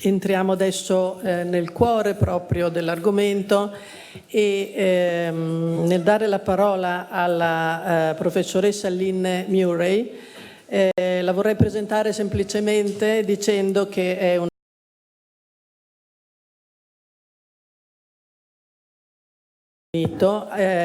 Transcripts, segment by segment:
Entriamo adesso nel cuore proprio dell'argomento e nel dare la parola alla professoressa Lynne Murray la vorrei presentare semplicemente dicendo che è una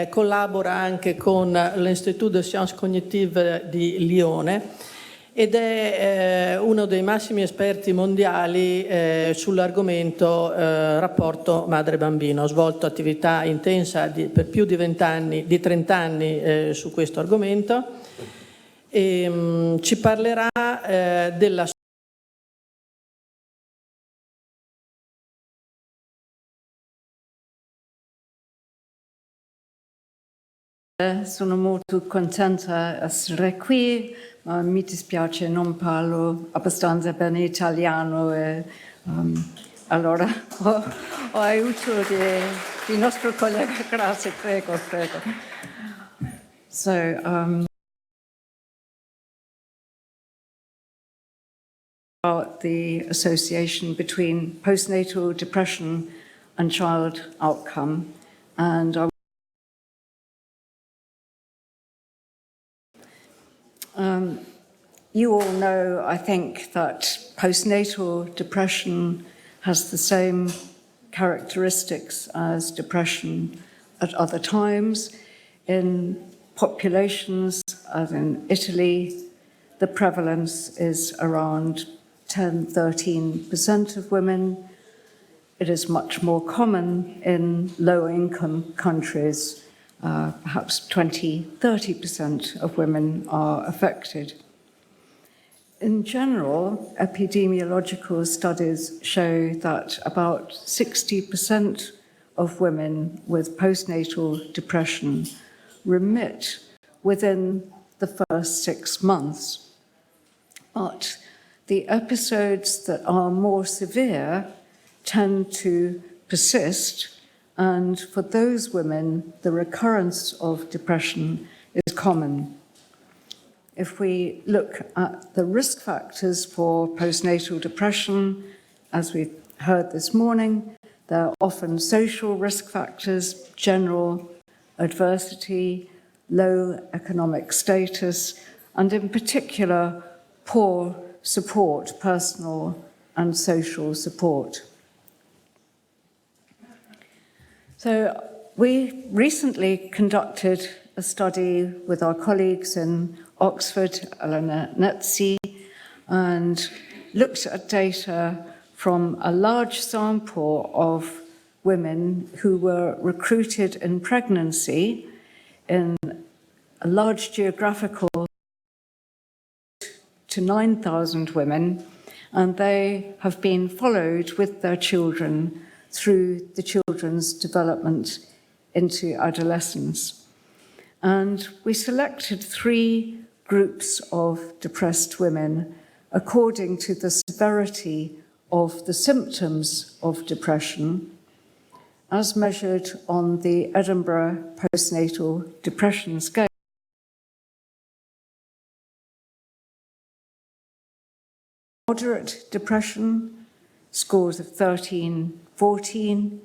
collabora anche con l'Institut de Sciences Cognitive di Lione ed è uno dei massimi esperti mondiali sull'argomento rapporto madre-bambino. Ha svolto attività intensa per più di 30 anni su questo argomento e ci parlerà della Sono molto contenta di essere qui, ma mi dispiace non parlo abbastanza bene italiano e allora ho aiuto di nostro collega. Grazie, prego. So, about the association between postnatal depression and child outcome, and you all know, I think, that postnatal depression has the same characteristics as depression at other times. In populations, as in Italy, the prevalence is around 10–13% of women. It is much more common in low-income countries. Perhaps 20–30% of women are affected. In general, epidemiological studies show that about 60% of women with postnatal depression remit within the first 6 months. But the episodes that are more severe tend to persist, and for those women, the recurrence of depression is common. If we look at the risk factors for postnatal depression, as we heard this morning, there are often social risk factors, general adversity, low economic status, and in particular, poor support, personal and social support. So we recently conducted a study with our colleagues in Oxford, Elena Netzi, and looked at data from a large sample of women who were recruited in pregnancy in a large geographical to 9,000 women, and they have been followed with their children through the children's development into adolescence. And we selected 3 groups of depressed women according to the severity of the symptoms of depression, as measured on the Edinburgh Postnatal Depression Scale. Moderate depression, scores of 13–14,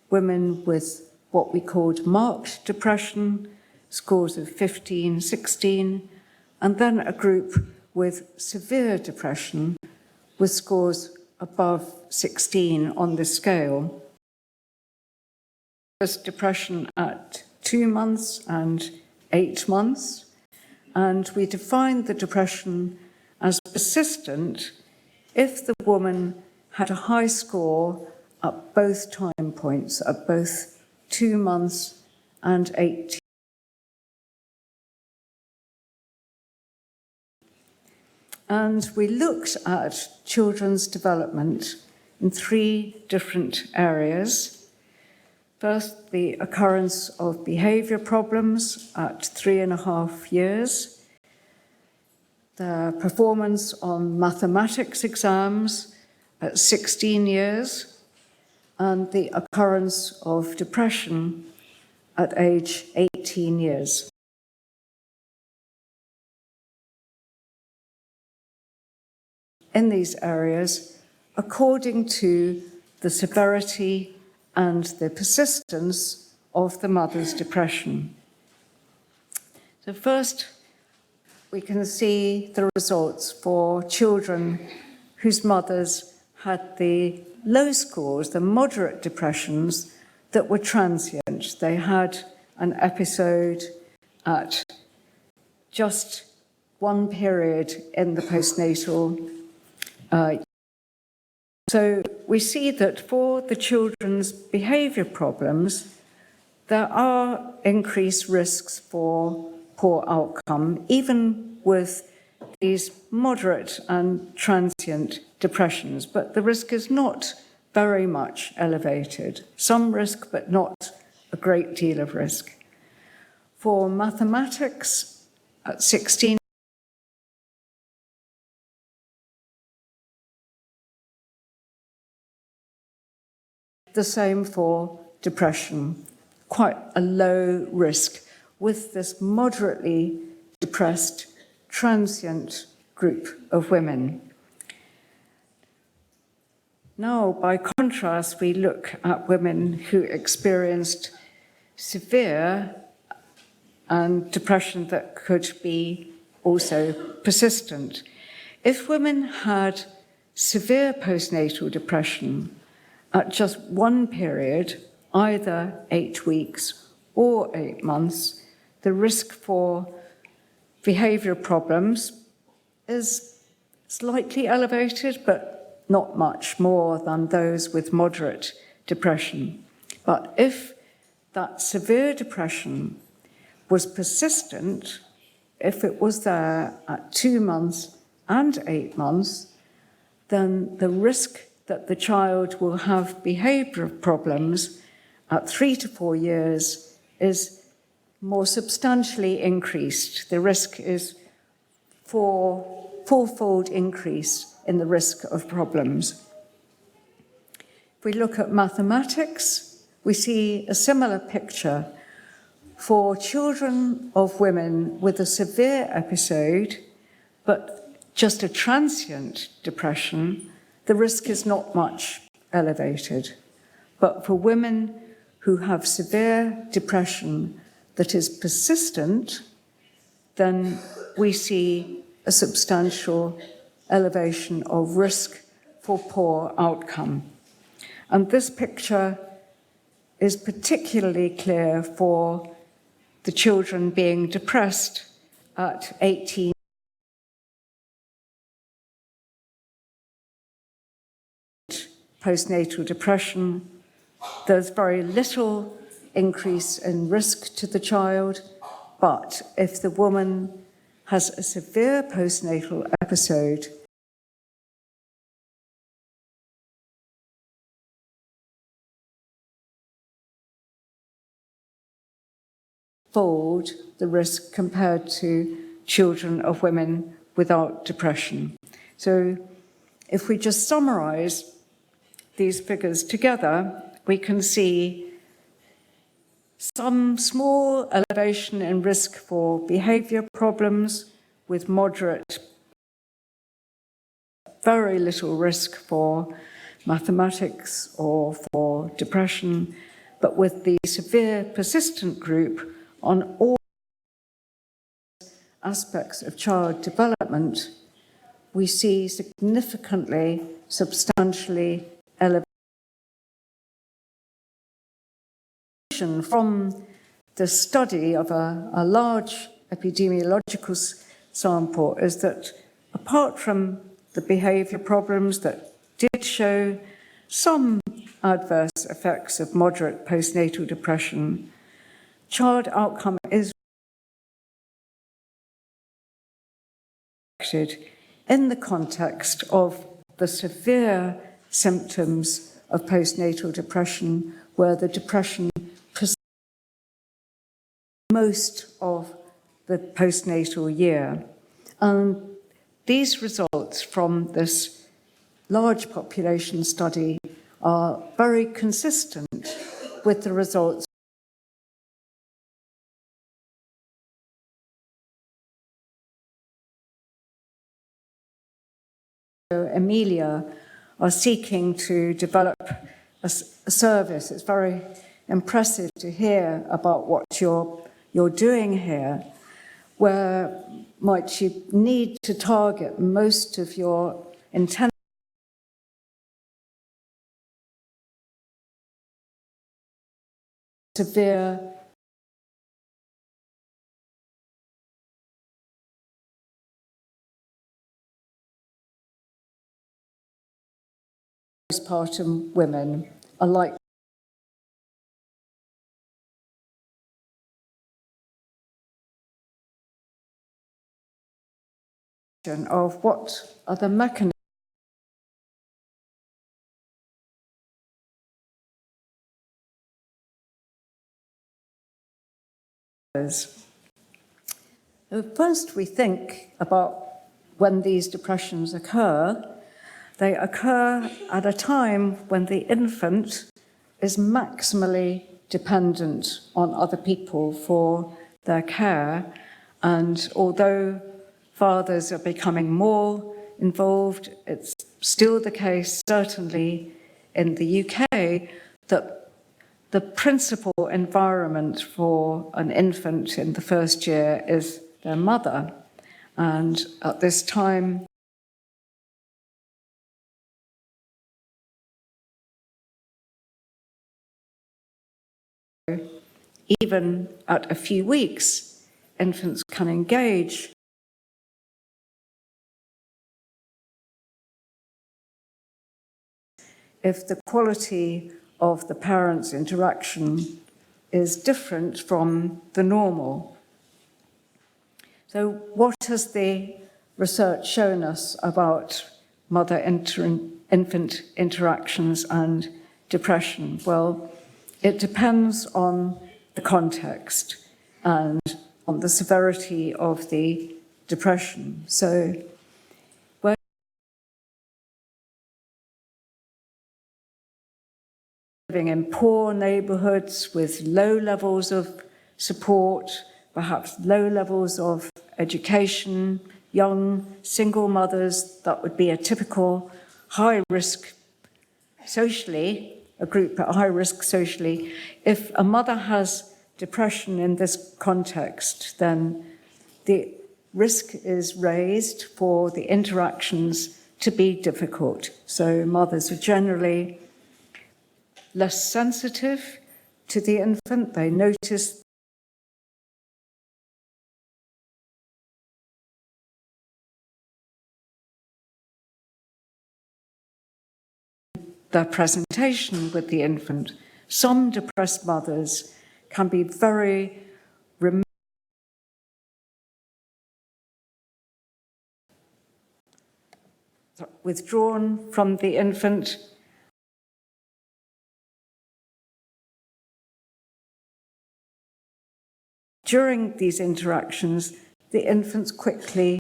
women with what we called marked depression, scores of 15–16, and then a group with severe depression with scores above 16 on this scale. There's depression at 2 months and 8 months, and we defined the depression as persistent if the woman had a high score at both time points, at both 2 months and 8. And we looked at children's development in 3 different areas. First, the occurrence of behaviour problems at 3.5 years, their performance on mathematics exams at 16 years, and the occurrence of depression at age 18 years. In these areas, according to the severity and the persistence of the mother's depression. So first, we can see the results for children whose mothers had the low scores, the moderate depressions that were transient. They had an episode at just one period in the postnatal. So we see that for the children's behaviour problems, there are increased risks for poor outcome, even with these moderate and transient depressions, but the risk is not very much elevated. Some risk, but not a great deal of risk. For mathematics, at 16, the same for depression, quite a low risk with this moderately depressed, transient group of women. Now, by contrast, we look at women who experienced severe and depression that could be also persistent. If women had severe postnatal depression at just one period, either 8 weeks or 8 months, the risk for behaviour problems is slightly elevated, but not much more than those with moderate depression. But if that severe depression was persistent, if it was there at 2 months and 8 months, then the risk that the child will have behaviour problems at 3 to 4 years is more substantially increased. The risk is fourfold increase in the risk of problems. If we look at mathematics, we see a similar picture. For children of women with a severe episode, but just a transient depression, the risk is not much elevated. But for women who have severe depression that is persistent, then we see a substantial elevation of risk for poor outcome. And this picture is particularly clear for the children being depressed at 18. Postnatal depression, there's very little increase in risk to the child, but if the woman has a severe postnatal episode, fold the risk compared to children of women without depression. So if we just summarize these figures together, we can see some small elevation in risk for behaviour problems with moderate, very little risk for mathematics or for depression, but with the severe persistent group on all aspects of child development, we see significantly, substantially elevation. From the study of a large epidemiological sample is that apart from the behaviour problems that did show some adverse effects of moderate postnatal depression, child outcome is in the context of the severe symptoms of postnatal depression, where the depression persists most of the postnatal year. And these results from this large population study are very consistent with the results Emilia are seeking to develop a service. It's very impressive to hear about what you're doing here. Where might you need to target most of your intense severe postpartum women are likely of what are the mechanisms First, we think about when these depressions occur. They occur at a time when the infant is maximally dependent on other people for their care. And although fathers are becoming more involved, it's still the case, certainly in the UK, that the principal environment for an infant in the first year is their mother. And at this time, even at a few weeks, infants can engage if the quality of the parents' interaction is different from the normal. So what has the research shown us about mother-infant interactions and depression? Well, it depends on the context and on the severity of the depression. So living in poor neighborhoods with low levels of support, perhaps low levels of education, young single mothers, that would be a typical high risk socially, a group at high risk socially. If a mother has depression in this context, then the risk is raised for the interactions to be difficult. So mothers are generally less sensitive to the infant. They notice their presentation with the infant. Some depressed mothers can be very withdrawn from the infant. During these interactions, the infants quickly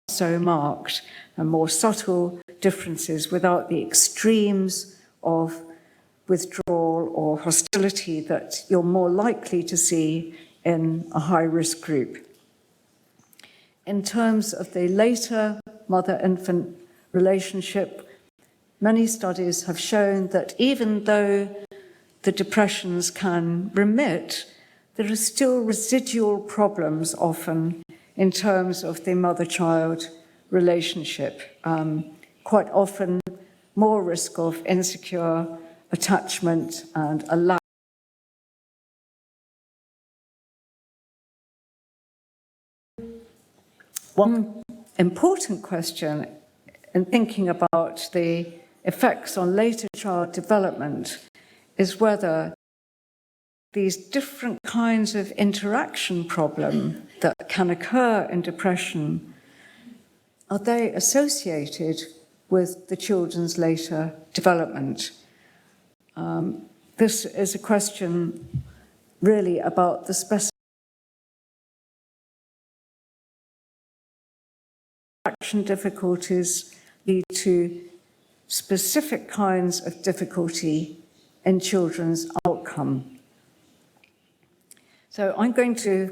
so marked and more subtle differences without the extremes of withdrawal or hostility that you're more likely to see in a high-risk group. In terms of the later mother-infant relationship, many studies have shown that even though the depressions can remit, there are still residual problems often in terms of the mother-child relationship. Quite often more risk of insecure attachment and a lack. One important question in thinking about the effects on later child development is whether these different kinds of interaction problem that can occur in depression, are they associated with the children's later development? This is a question really about the specific perception difficulties lead to specific kinds of difficulty in children's outcome. So I'm going to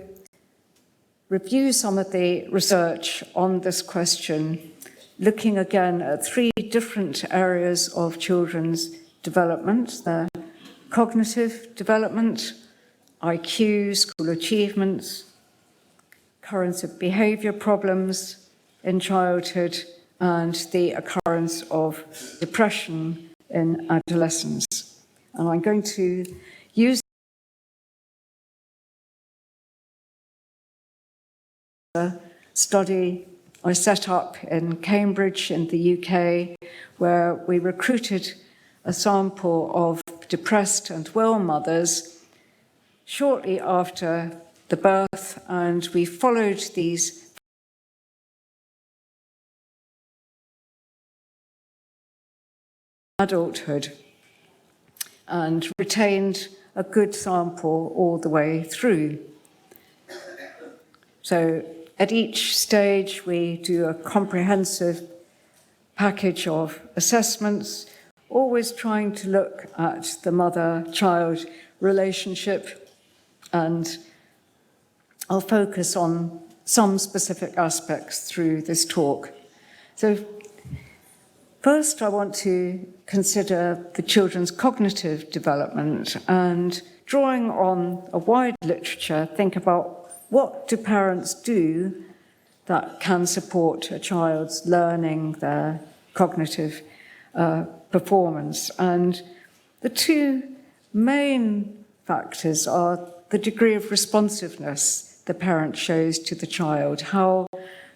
review some of the research on this question, looking again at 3 different areas of children's development: their cognitive development, IQ, school achievements, occurrence of behavior problems in childhood, and the occurrence of depression in adolescence. And I'm going to use a study I set up in Cambridge in the UK, where we recruited a sample of depressed and well mothers shortly after the birth, and we followed these adulthood and retained a good sample all the way through. So at each stage, we do a comprehensive package of assessments, always trying to look at the mother-child relationship, and I'll focus on some specific aspects through this talk. So first, I want to consider the children's cognitive development, and drawing on a wide literature, think about what do parents do that can support a child's learning, their cognitive performance. And the 2 main factors are the degree of responsiveness the parent shows to the child, how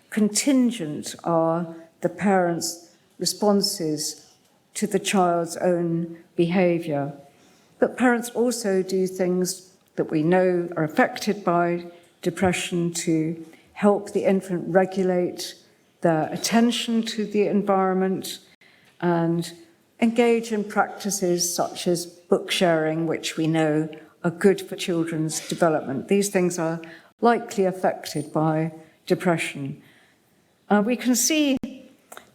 contingent are the parent's responses to the child's own behavior. But parents also do things that we know are affected by depression to help the infant regulate their attention to the environment and engage in practices such as book sharing, which we know are good for children's development. These things are likely affected by depression. We can see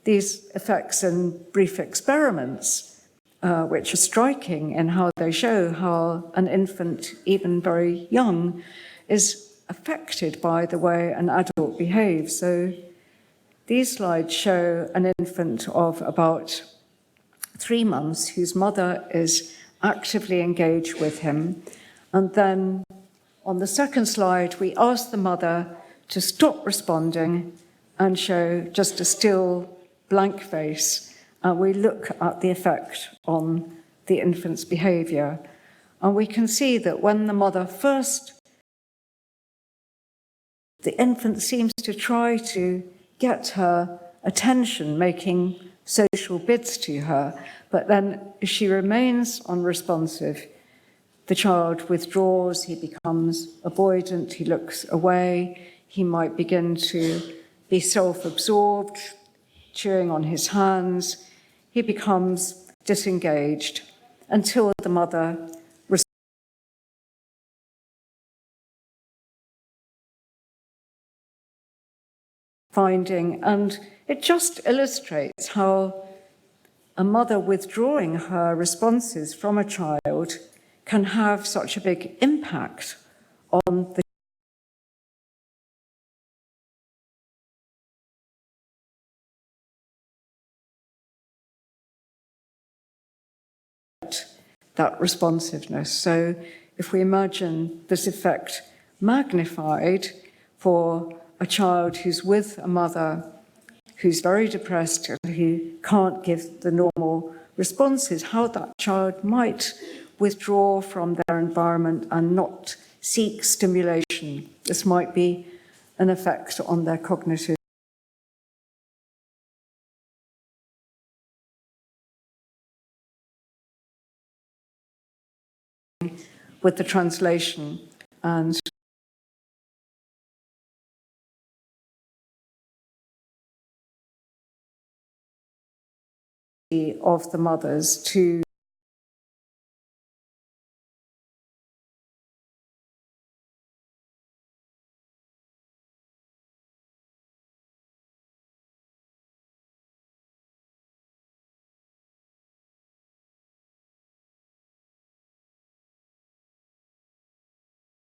these effects in brief experiments, which are striking in how they show how an infant, even very young, is affected by the way an adult behaves. So these slides show an infant of about 3 months whose mother is actively engaged with him. And then on the second slide, we ask the mother to stop responding and show just a still blank face. And we look at the effect on the infant's behavior. And we can see that when the mother first, the infant seems to try to get her attention, making social bids to her, but then if she remains unresponsive, the child withdraws, he becomes avoidant, he looks away, he might begin to be self-absorbed, chewing on his hands, he becomes disengaged until the mother finding, and it just illustrates how a mother withdrawing her responses from a child can have such a big impact on the that responsiveness. So if we imagine this effect magnified for a child who's with a mother who's very depressed and who can't give the normal responses, how that child might withdraw from their environment and not seek stimulation. This might be an effect on their cognitive with the translation and of the mothers to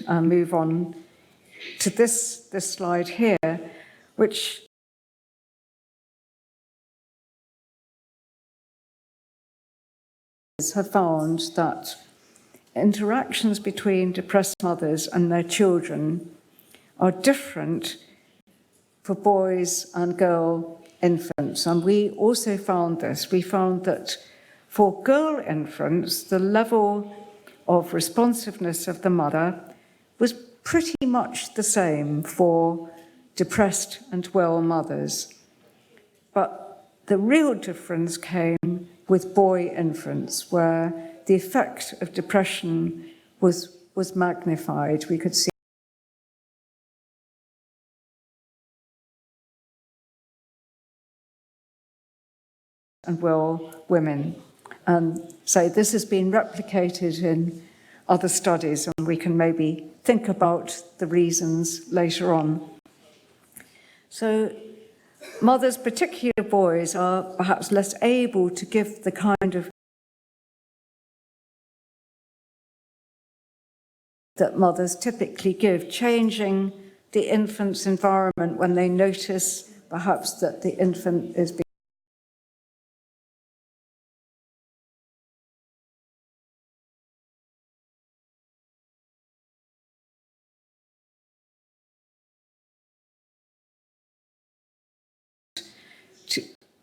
move on to this slide here, which have found that interactions between depressed mothers and their children are different for boys and girl infants. And we also found this. We found that for girl infants, the level of responsiveness of the mother was pretty much the same for depressed and well mothers. But the real difference came with boy infants, where the effect of depression was magnified. We could see and well women. So this has been replicated in other studies, and we can maybe think about the reasons later on. So mothers, particularly boys, are perhaps less able to give the kind of that mothers typically give, changing the infant's environment when they notice perhaps that the infant is being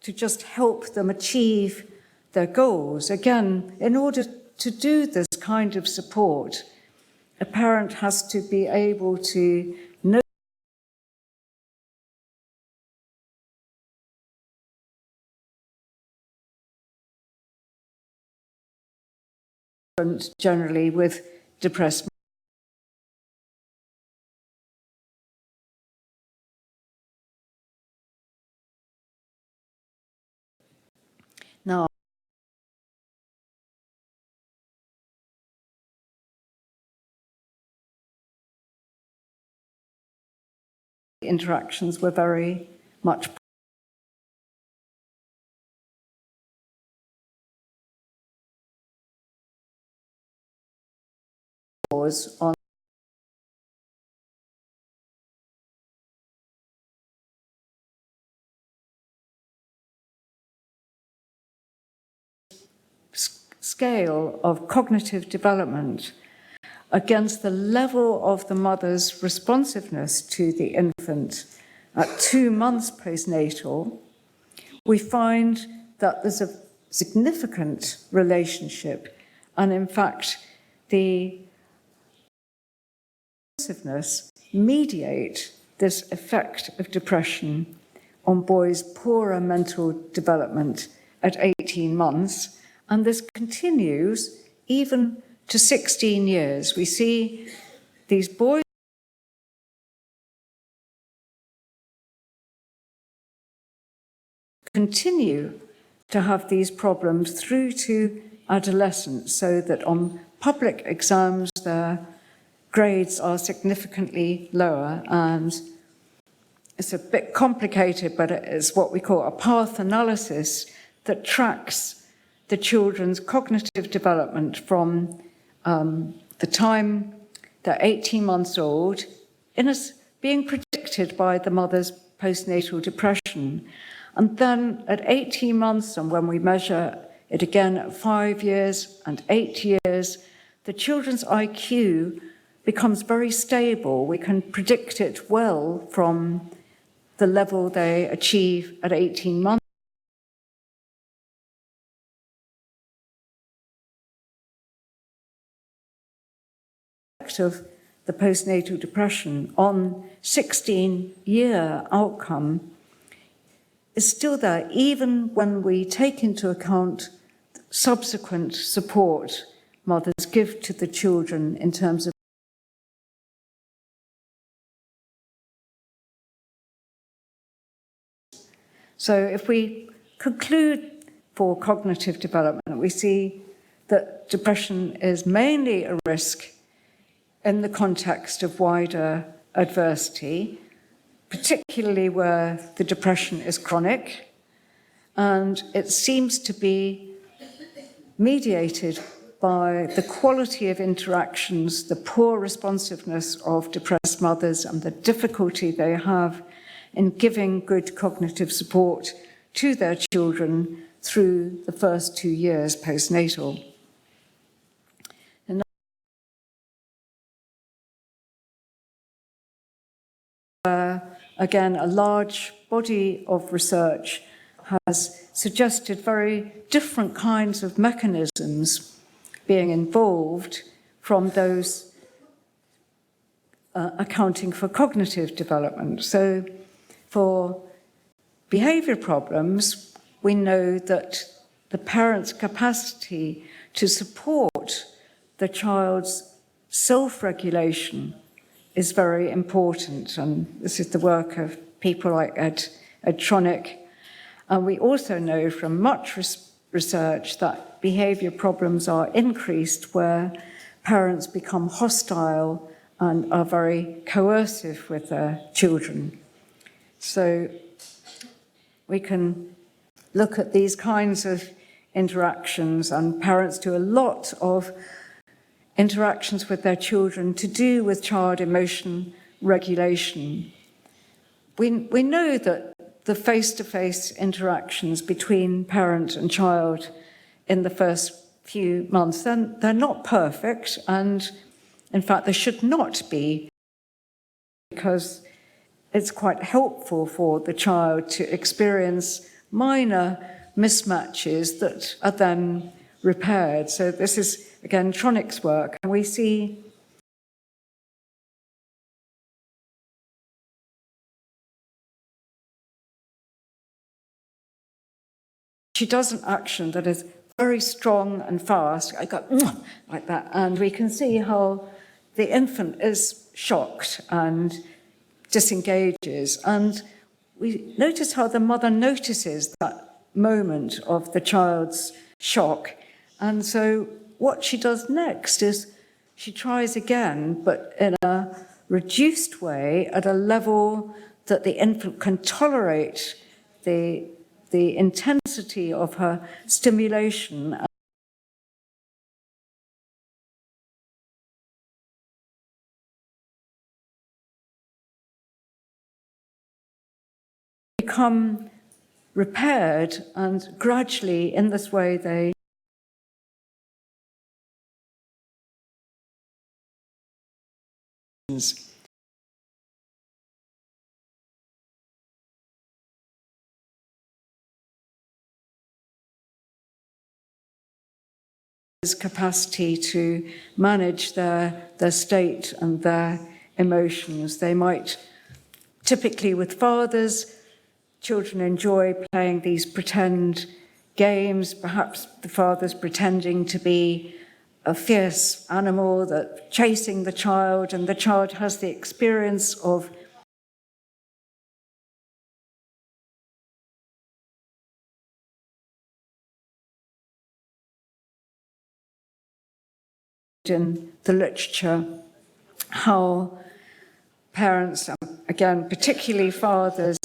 to just help them achieve their goals. Again, in order to do this kind of support, a parent has to be able to know generally with depressed now. Interactions were very much on scale of cognitive development against the level of the mother's responsiveness to the infant at 2 months postnatal, we find that there's a significant relationship, and in fact, the responsiveness mediate this effect of depression on boys' poorer mental development at 18 months, and this continues even to 16 years. We see these boys continue to have these problems through to adolescence, so that on public exams their grades are significantly lower. And it's a bit complicated, but it is what we call a path analysis that tracks the children's cognitive development from the time they're 18 months old, being predicted by the mother's postnatal depression. And then at 18 months, and when we measure it again at 5 years and 8 years, the children's IQ becomes very stable. We can predict it well from the level they achieve at 18 months. Of the postnatal depression on 16-year outcome is still there, even when we take into account subsequent support mothers give to the children in terms of So if we conclude for cognitive development, we see that depression is mainly a risk in the context of wider adversity, particularly where the depression is chronic, and it seems to be mediated by the quality of interactions, the poor responsiveness of depressed mothers, and the difficulty they have in giving good cognitive support to their children through the first 2 years postnatal. Again, a large body of research has suggested very different kinds of mechanisms being involved from those accounting for cognitive development. So for behavior problems, we know that the parent's capacity to support the child's self-regulation is very important, and this is the work of people like Ed Tronick. And we also know from much research that behavior problems are increased where parents become hostile and are very coercive with their children. So we can look at these kinds of interactions, and parents do a lot of interactions with their children to do with child emotion regulation. We know that the face-to-face interactions between parent and child in the first few months, they're not perfect, and in fact they should not be, because it's quite helpful for the child to experience minor mismatches that are then repaired. So this is, again, Tronick's work, and we see she does an action that is very strong and fast. I go like that, and we can see how the infant is shocked and disengages, and we notice how the mother notices that moment of the child's shock. And so what she does next is she tries again, but in a reduced way, at a level that the infant can tolerate the intensity of her stimulation. Become repaired, and gradually in this way they capacity to manage their state and their emotions. They might, typically with fathers, children enjoy playing these pretend games. Perhaps the father's pretending to be a fierce animal that chasing the child, and the child has the experience of in the literature how parents, again, particularly fathers,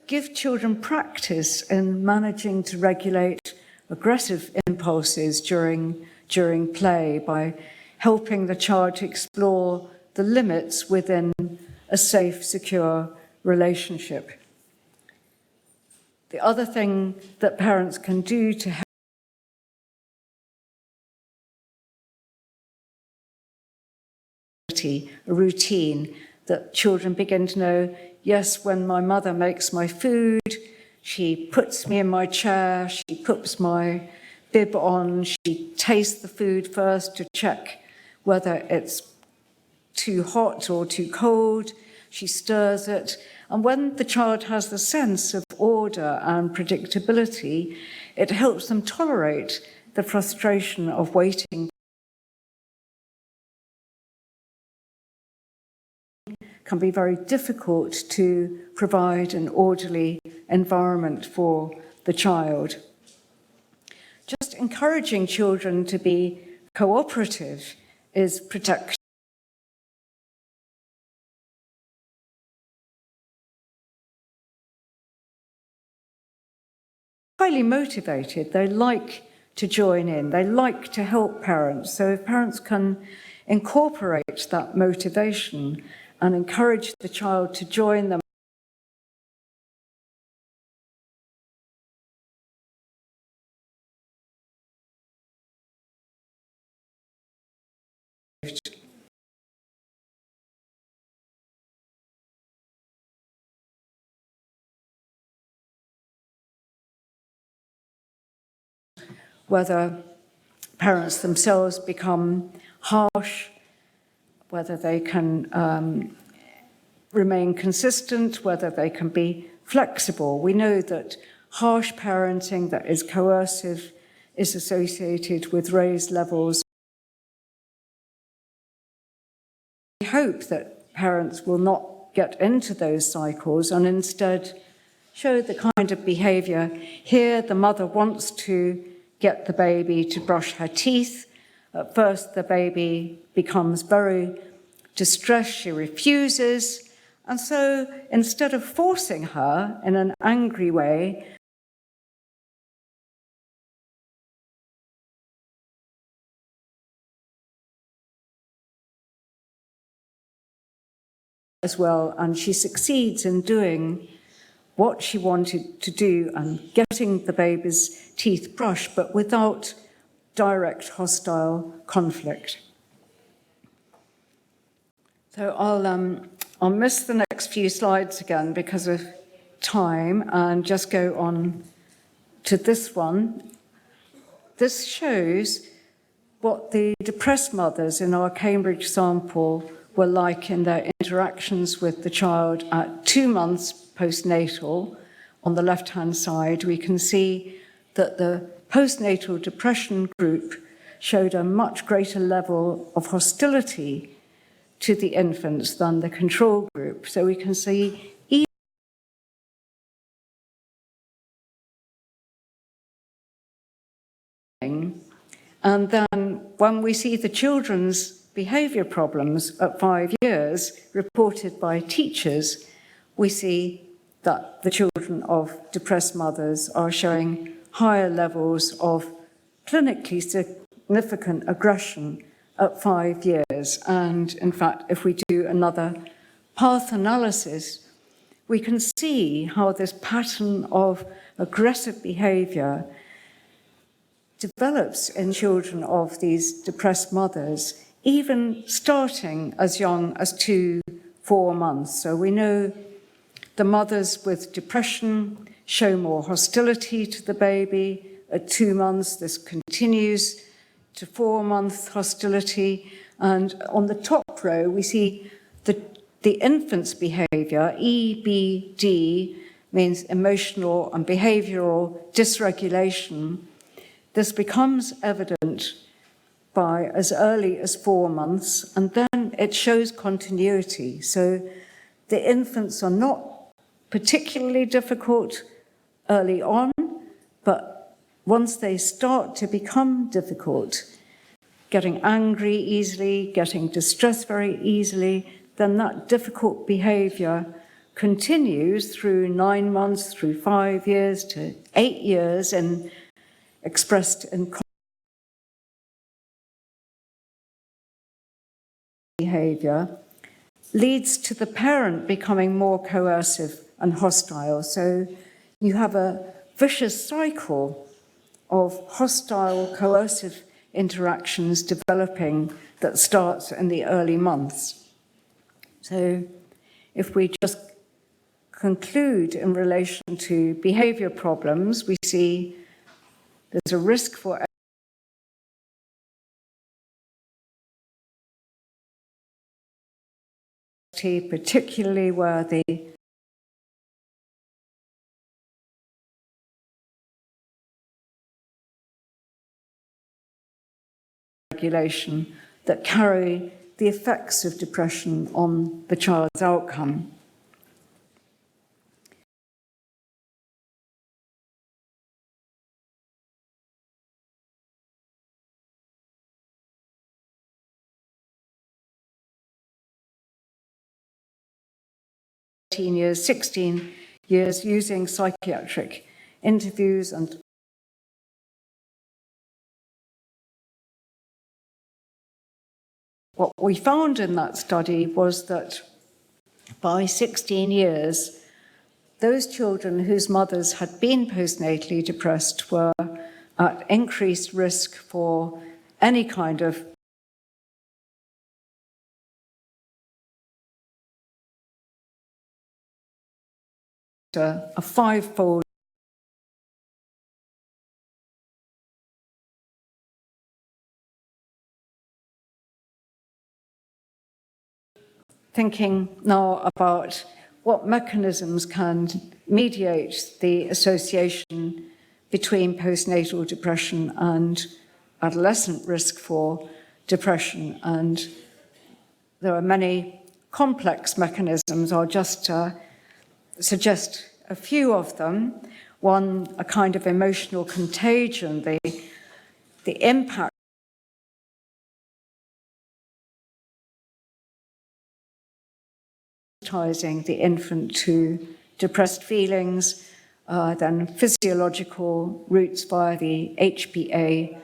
give children practice in managing to regulate aggressive impulses during play by helping the child to explore the limits within a safe, secure relationship. The other thing that parents can do to help a routine that children begin to know, yes, when my mother makes my food, she puts me in my chair, she puts my bib on, she tastes the food first to check whether it's too hot or too cold, she stirs it. And when the child has the sense of order and predictability, it helps them tolerate the frustration of waiting. Can be very difficult to provide an orderly environment for the child. Just encouraging children to be cooperative is protective. Highly motivated, they like to join in. They like to help parents. So if parents can incorporate that motivation and encourage the child to join them, whether parents themselves become harsh, whether they can remain consistent, whether they can be flexible. We know that harsh parenting that is coercive is associated with raised levels. We hope that parents will not get into those cycles and instead show the kind of behaviour. Here, the mother wants to get the baby to brush her teeth. At first, the baby becomes very distressed, she refuses. And so, instead of forcing her in an angry way, as well, and she succeeds in doing what she wanted to do and getting the baby's teeth brushed, but without direct hostile conflict. So I'll miss the next few slides again because of time and just go on to this one. This shows what the depressed mothers in our Cambridge sample were like in their interactions with the child at 2 months postnatal. On the left-hand side, we can see that the postnatal depression group showed a much greater level of hostility to the infants than the control group. So we can see and then when we see the children's behaviour problems at 5 years reported by teachers, we see that the children of depressed mothers are showing higher levels of clinically significant aggression at 5 years. And in fact, if we do another path analysis, we can see how this pattern of aggressive behaviour develops in children of these depressed mothers, even starting as young as 2-4 months. So we know the mothers with depression show more hostility to the baby. At 2 months, this continues to 4-month hostility. And on the top row, we see the infant's behaviour. EBD means emotional and behavioural dysregulation. This becomes evident by as early as 4 months, and then it shows continuity. So the infants are not particularly difficult early on, but once they start to become difficult, getting angry easily, getting distressed very easily, then that difficult behaviour continues through 9 months, through 5 years to 8 years, and expressed in behaviour, leads to the parent becoming more coercive and hostile. So you have a vicious cycle of hostile, coercive interactions developing that starts in the early months. So if we just conclude in relation to behaviour problems, we see there's a risk for particularly where the regulation that carry the effects of depression on the child's outcome. Years, 16 years using psychiatric interviews and what we found in that study was that by 16 years, those children whose mothers had been postnatally depressed were at increased risk for any kind of a fivefold thinking now about what mechanisms can mediate the association between postnatal depression and adolescent risk for depression. And there are many complex mechanisms. I'll just suggest a few of them. One, a kind of emotional contagion, the impact the infant to depressed feelings, then physiological routes via the HPA,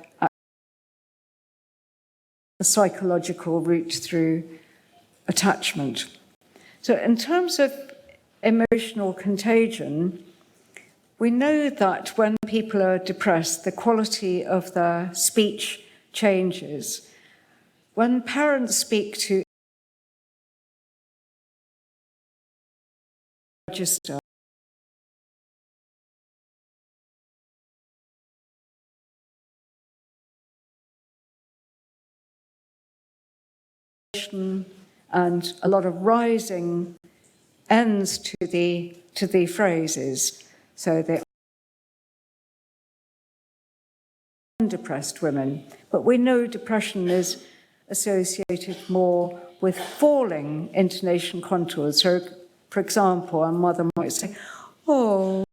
a psychological route through attachment. So in terms of emotional contagion, we know that when people are depressed, the quality of their speech changes. When parents speak to register, and a lot of rising ends to the phrases. So they are depressed women, but we know depression is associated more with falling intonation contours. So, for example, a mother might say, "Oh."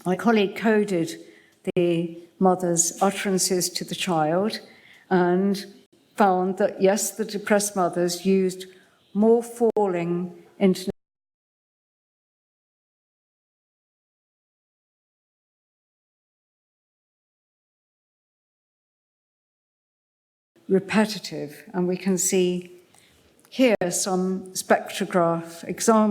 My colleague coded the mother's utterances to the child and found that, yes, the depressed mothers used more falling intonation, repetitive, and we can see here some spectrograph examples.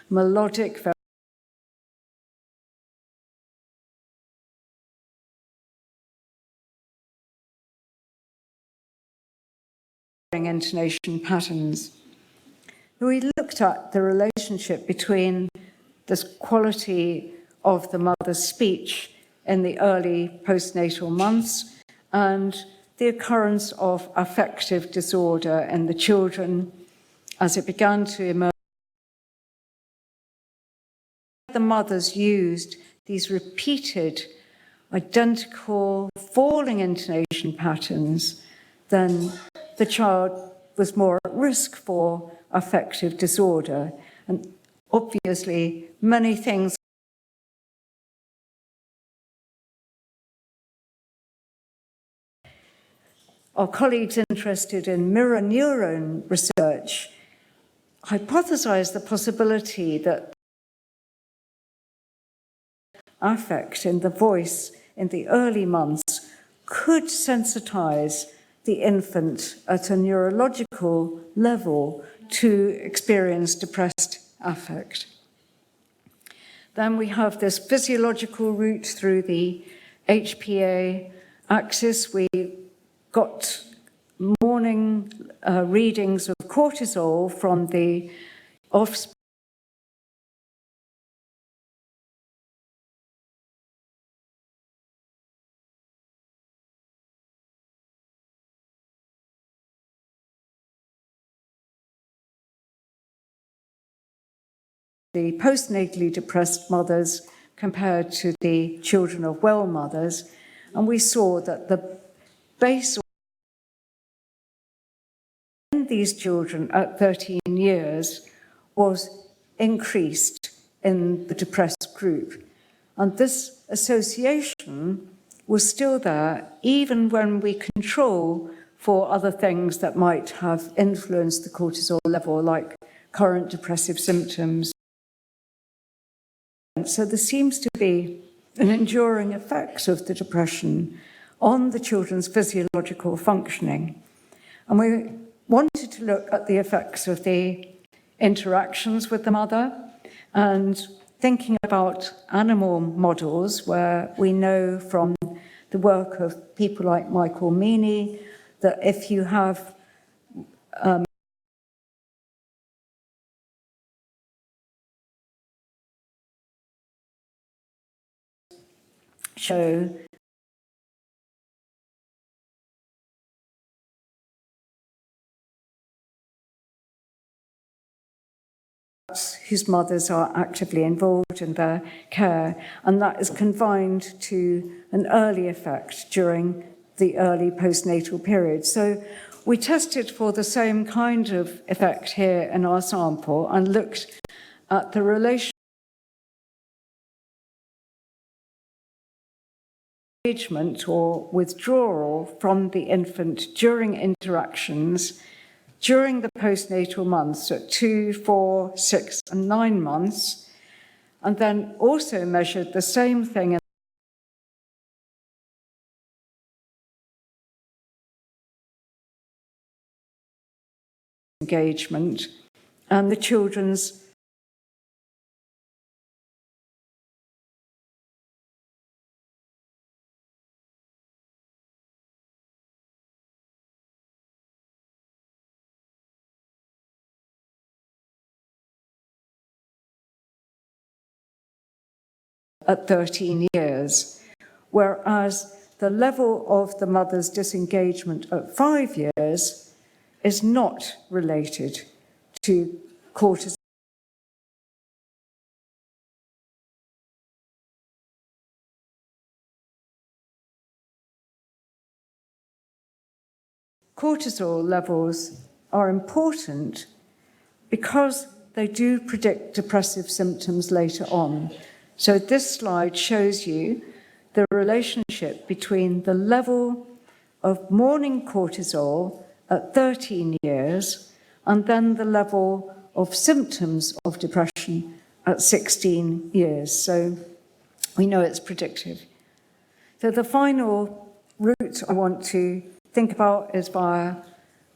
Melodic intonation patterns. We looked at the relationship between this quality of the mother's speech in the early postnatal months and the occurrence of affective disorder in the children as it began to emerge. The mothers used these repeated, identical, falling intonation patterns, then the child was more at risk for affective disorder. And obviously, many things. Our colleagues interested in mirror neuron research hypothesized the possibility that affect in the voice in the early months could sensitize the infant at a neurological level to experience depressed affect. Then we have this physiological route through the HPA axis. We got morning readings of cortisol from the offspring. The postnatally depressed mothers compared to the children of well mothers, and we saw that the base in these children at 13 years was increased in the depressed group. And this association was still there even when we control for other things that might have influenced the cortisol level, like current depressive symptoms. So there seems to be an enduring effect of the depression on the children's physiological functioning. And we wanted to look at the effects of the interactions with the mother and thinking about animal models where we know from the work of people like Michael Meany that if you have show whose mothers are actively involved in their care, and that is confined to an early effect during the early postnatal period. So we tested for the same kind of effect here in our sample and looked at the relation engagement or withdrawal from the infant during interactions during the postnatal months at 2, 4, 6, and 9 months, and then also measured the same thing in engagement and the children's at 13 years, whereas the level of the mother's disengagement at 5 years is not related to cortisol. Cortisol levels are important because they do predict depressive symptoms later on. So this slide shows you the relationship between the level of morning cortisol at 13 years and then the level of symptoms of depression at 16 years. So we know it's predictive. So the final route I want to think about is via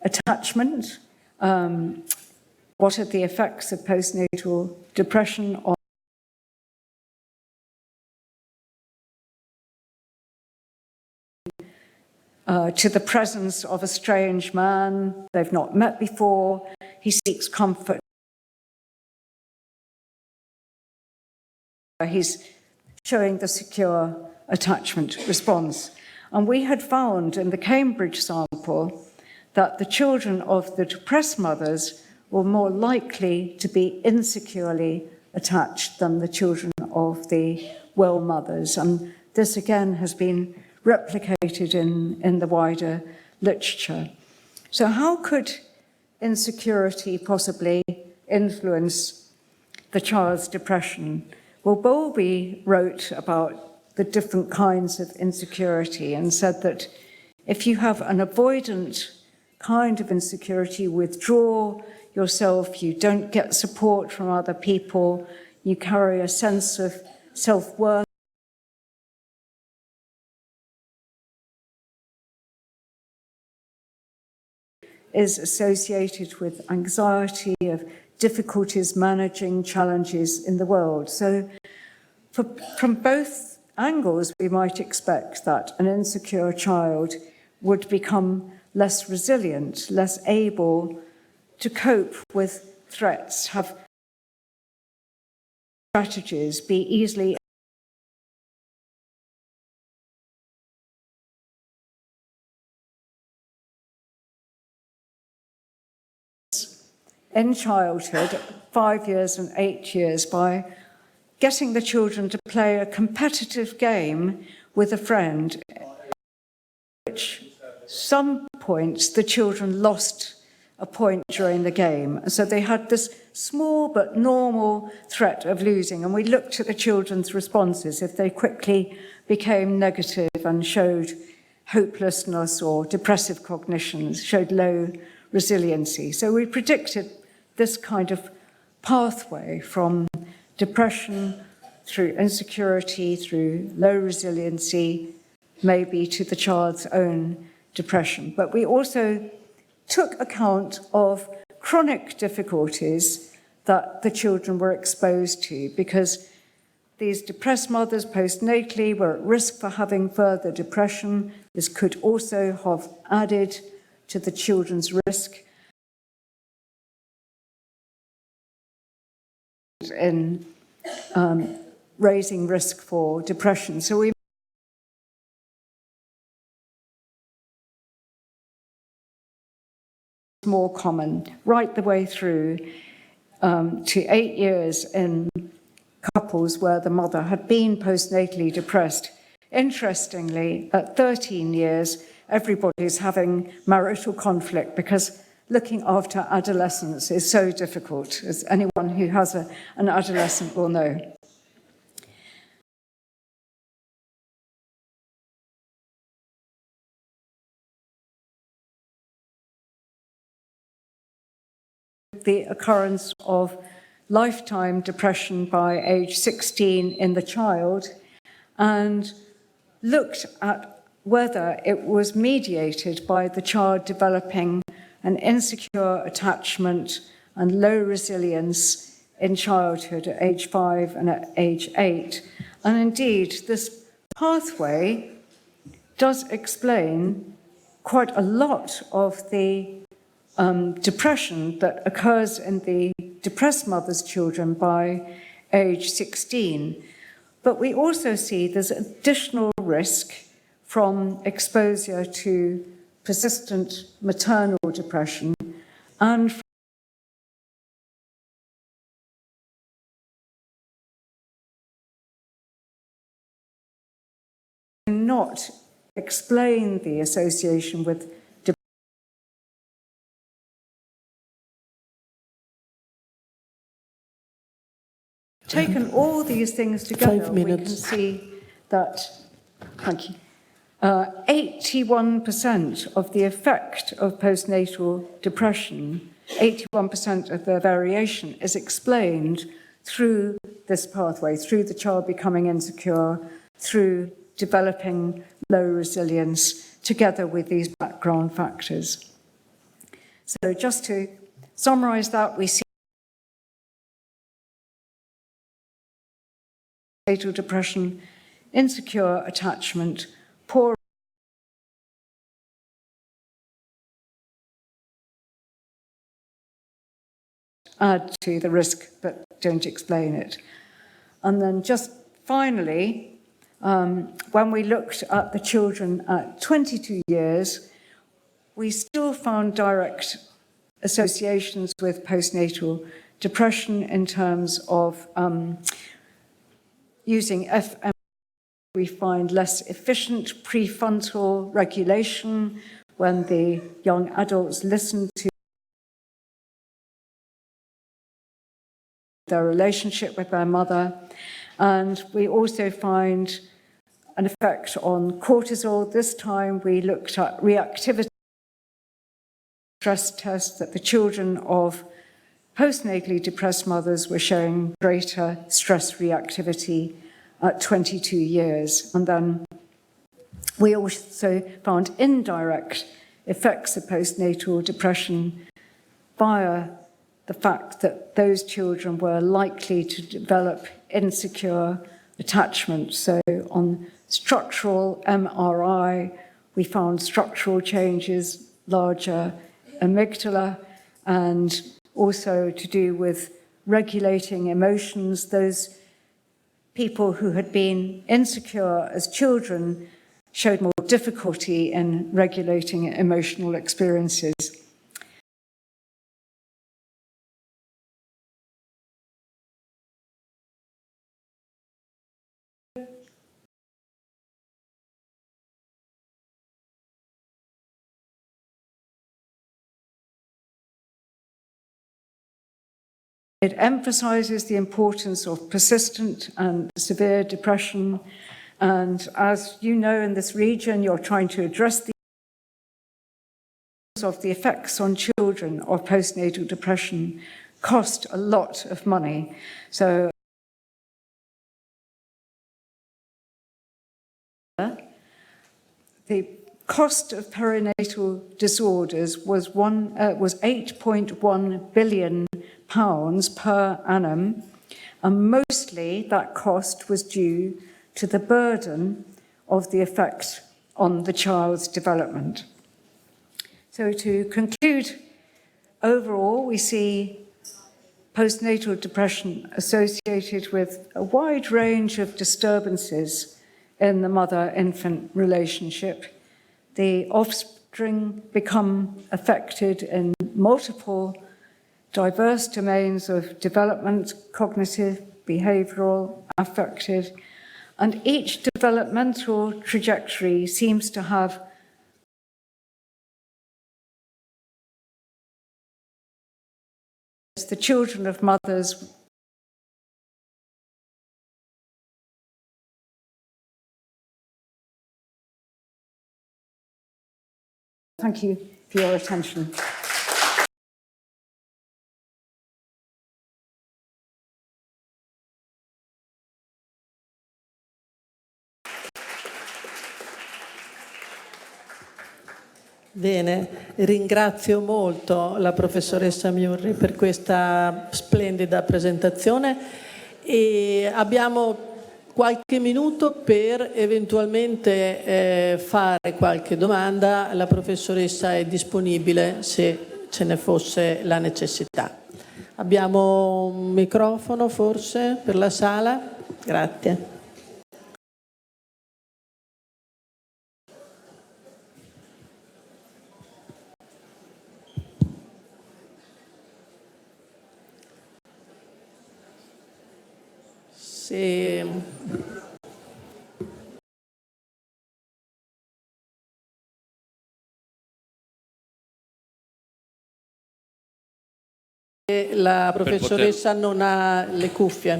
attachment. What are the effects of postnatal depression on to the presence of a strange man they've not met before? He seeks comfort. He's showing the secure attachment response. And we had found in the Cambridge sample that the children of the depressed mothers were more likely to be insecurely attached than the children of the well mothers. And this again has been replicated in the wider literature. So how could insecurity possibly influence the child's depression? Well, Bowlby wrote about the different kinds of insecurity and said that if you have an avoidant kind of insecurity, you withdraw yourself, you don't get support from other people, you carry a sense of self-worth, is associated with anxiety, of difficulties managing challenges in the world. So from both angles, we might expect that an insecure child would become less resilient, less able to cope with threats, have strategies, be easily in childhood, 5 years and 8 years, by getting the children to play a competitive game with a friend, which some points the children lost a point during the game. So they had this small but normal threat of losing, and we looked at the children's responses if they quickly became negative and showed hopelessness or depressive cognitions, showed low resiliency. So we predicted this kind of pathway from depression through insecurity, through low resiliency, maybe to the child's own depression. But we also took account of chronic difficulties that the children were exposed to, because these depressed mothers postnatally were at risk for having further depression. This could also have added to the children's risk in raising risk for depression. So we more common right the way through to 8 years in couples where the mother had been postnatally depressed. Interestingly, at 13 years, everybody's having marital conflict because looking after adolescents is so difficult, as anyone who has an adolescent will know. The occurrence of lifetime depression by age 16 in the child, and looked at whether it was mediated by the child developing an insecure attachment and low resilience in childhood at age 5 and at age 8. And indeed, this pathway does explain quite a lot of the depression that occurs in the depressed mother's children by age 16. But we also see there's additional risk from exposure to persistent maternal depression and not explain the association with taken all these things together, we can see that, thank you, 81% of the effect of postnatal depression, 81% of the variation is explained through this pathway, through the child becoming insecure, through developing low resilience, together with these background factors. So just to summarize that, we see postnatal depression, insecure attachment, poor add to the risk but don't explain it. And then just finally, when we looked at the children at 22 years, we still found direct associations with postnatal depression in terms of using FM. We find less efficient prefrontal regulation when the young adults listen to their relationship with their mother. And we also find an effect on cortisol. This time we looked at reactivity stress tests that the children of postnatally depressed mothers were showing greater stress reactivity at 22 years. And then we also found indirect effects of postnatal depression via the fact that those children were likely to develop insecure attachment. So on structural MRI, we found structural changes, larger amygdala, and also to do with regulating emotions. Those people who had been insecure as children showed more difficulty in regulating emotional experiences. It emphasizes the importance of persistent and severe depression And as you know, in this region, you're trying to address the effects on children of postnatal depression cost a lot of money. So the cost of perinatal disorders was 8.1 billion pounds per annum, and mostly that cost was due to the burden of the effect on the child's development. So to conclude, overall, we see postnatal depression associated with a wide range of disturbances in the mother-infant relationship. The offspring become affected in multiple diverse domains of development, cognitive, behavioural, affective, and each developmental trajectory seems to have the children of mothers . Thank you for your attention. Bene, ringrazio molto la professoressa Murray per questa splendida presentazione e abbiamo qualche minuto per eventualmente fare qualche domanda. La professoressa è disponibile se ce ne fosse la necessità. Abbiamo un microfono forse per la sala? Grazie. La professoressa non ha le cuffie.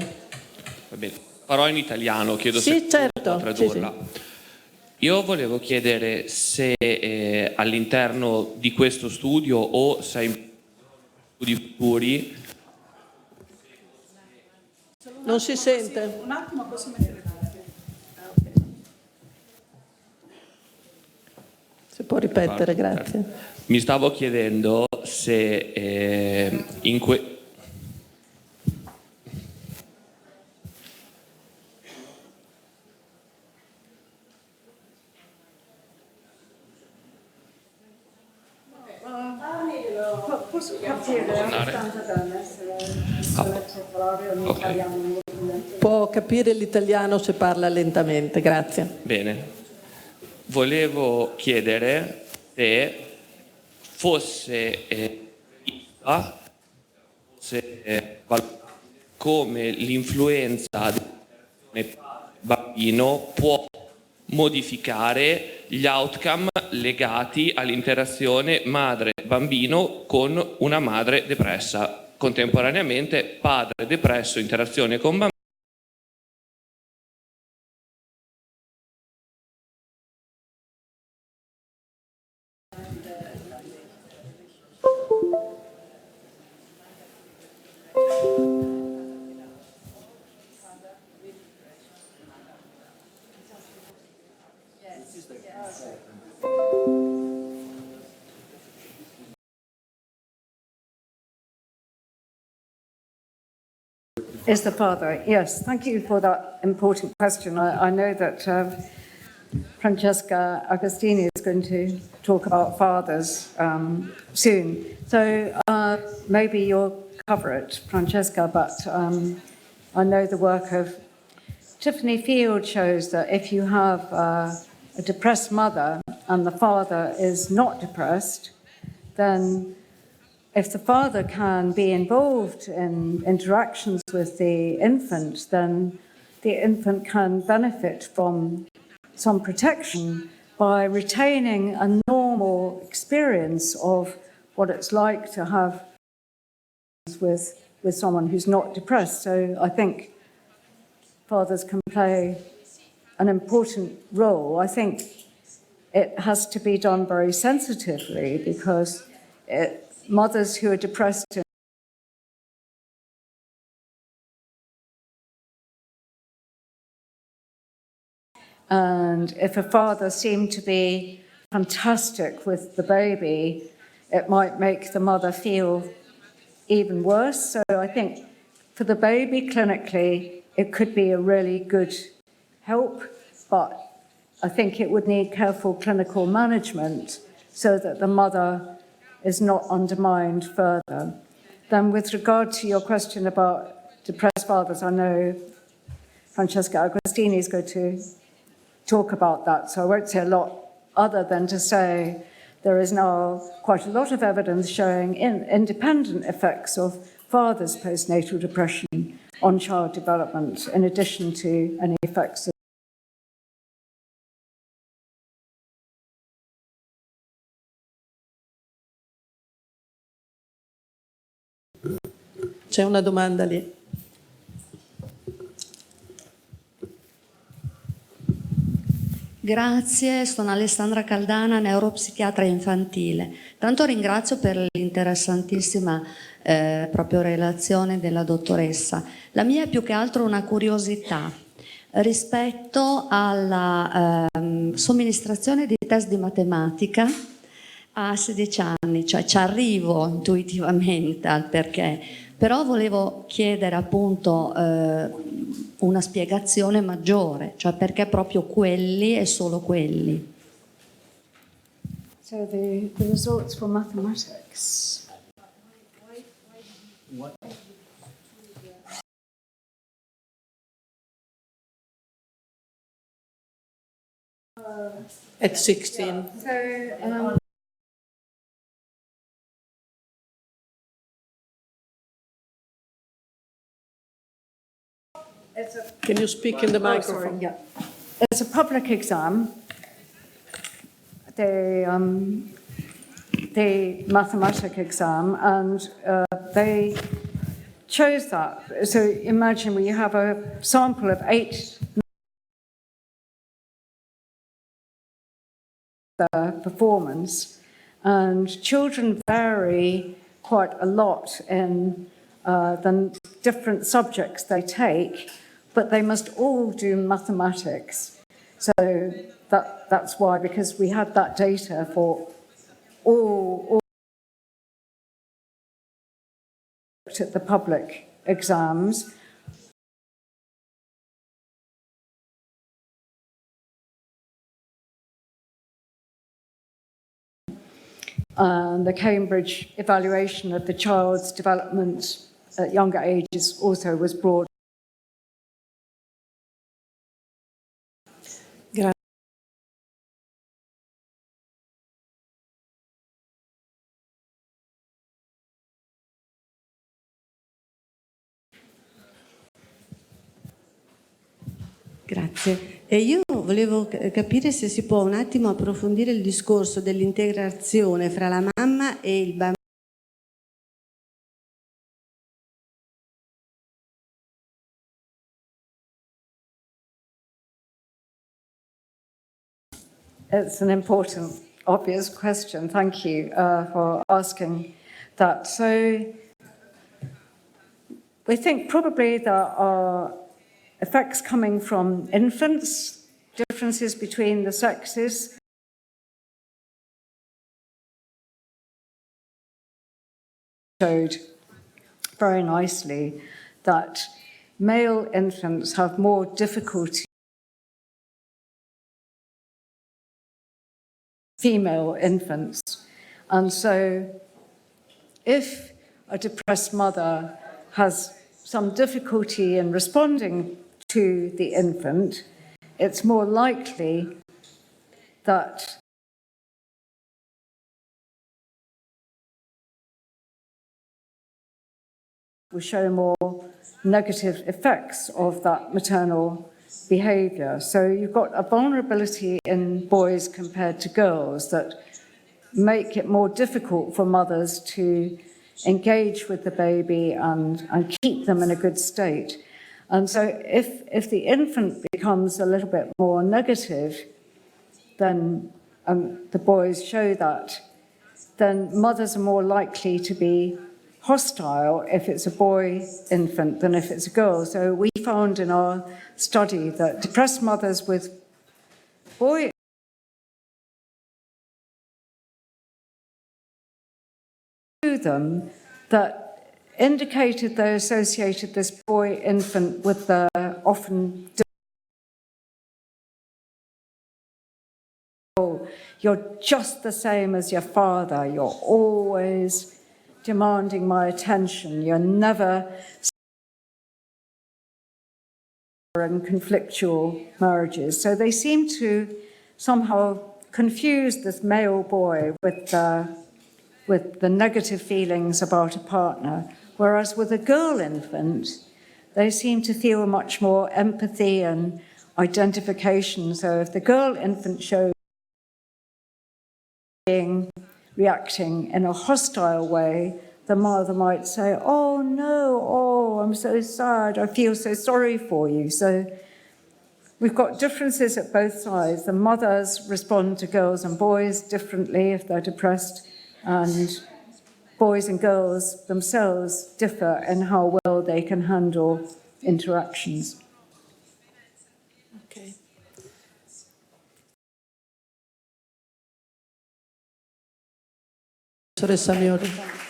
Va bene, farò in italiano, chiedo sì, se certo. tradurla. Sì. Io volevo chiedere se all'interno di questo studio o se in studi futuri. Non si sente. Un attimo, posso mettere Se può ripetere, grazie. Mi stavo chiedendo se in Posso capire Può capire l'italiano se parla lentamente, grazie. Bene. Volevo chiedere se fosse come l'influenza del bambino può modificare gli outcome legati all'interazione madre-bambino con una madre depressa. Contemporaneamente, padre depresso, interazione con bambino. Is the father? Yes, thank you for that important question. I know that Francesca Agostini is going to talk about fathers soon. So maybe you'll cover it, Francesca, but I know the work of Tiffany Field shows that if you have a depressed mother and the father is not depressed, then if the father can be involved in interactions with the infant, then the infant can benefit from some protection by retaining a normal experience of what it's like to have with someone who's not depressed. So I think fathers can play an important role. I think it has to be done very sensitively because mothers who are depressed and if a father seemed to be fantastic with the baby, it might make the mother feel even worse. So I think for the baby, clinically, it could be a really good help, but I think it would need careful clinical management so that the mother is not undermined further. Then with regard to your question about depressed fathers, I know Francesca Agostini is going to talk about that, so I won't say a lot other than to say there is now quite a lot of evidence showing independent effects of fathers' postnatal depression on child development, in addition to any effects of C'è una domanda lì. Grazie, sono Alessandra Caldana, neuropsichiatra infantile. Tanto ringrazio per l'interessantissima proprio relazione della dottoressa. La mia è più che altro una curiosità rispetto alla somministrazione di test di matematica a 16 anni, cioè ci arrivo intuitivamente al perché, però volevo chiedere appunto una spiegazione maggiore, cioè perché proprio quelli e solo quelli. So the results for mathematics. What? At 16. So, Can you speak in the microphone? yeah. It's a public exam. The mathematic exam, and they chose that. So imagine we have a sample of 8 performance, and children vary quite a lot in the different subjects they take, but they must all do mathematics. So that's why, because we had that data for all at the public exams. The Cambridge evaluation of the child's development at younger ages also was brought. Grazie. E io volevo capire se si può un attimo approfondire il discorso dell'integrazione fra la mamma e il bambino. It's an important, obvious question. Thank you for asking that. So we think probably there are effects coming from infants, differences between the sexes. Showed very nicely that male infants have more difficulty female infants. And so if a depressed mother has some difficulty in responding to the infant, it's more likely that will show more negative effects of that maternal behaviour. So you've got a vulnerability in boys compared to girls that make it more difficult for mothers to engage with the baby and keep them in a good state. And so if the infant becomes a little bit more negative, then the boys show that, then mothers are more likely to be hostile if it's a boy infant than if it's a girl. So we found in our study that depressed mothers with boy to them that indicated they associated this boy infant with the often you're just the same as your father, you're always demanding my attention, you're never in conflictual marriages. So they seem to somehow confuse this male boy with the negative feelings about a partner, whereas with a girl infant, they seem to feel much more empathy and identification. So if the girl infant shows reacting in a hostile way, the mother might say, oh no, oh, I'm so sad, I feel so sorry for you. So we've got differences at both sides. The mothers respond to girls and boys differently if they're depressed, and boys and girls themselves differ in how well they can handle interactions. Okay. Professoressa Murray.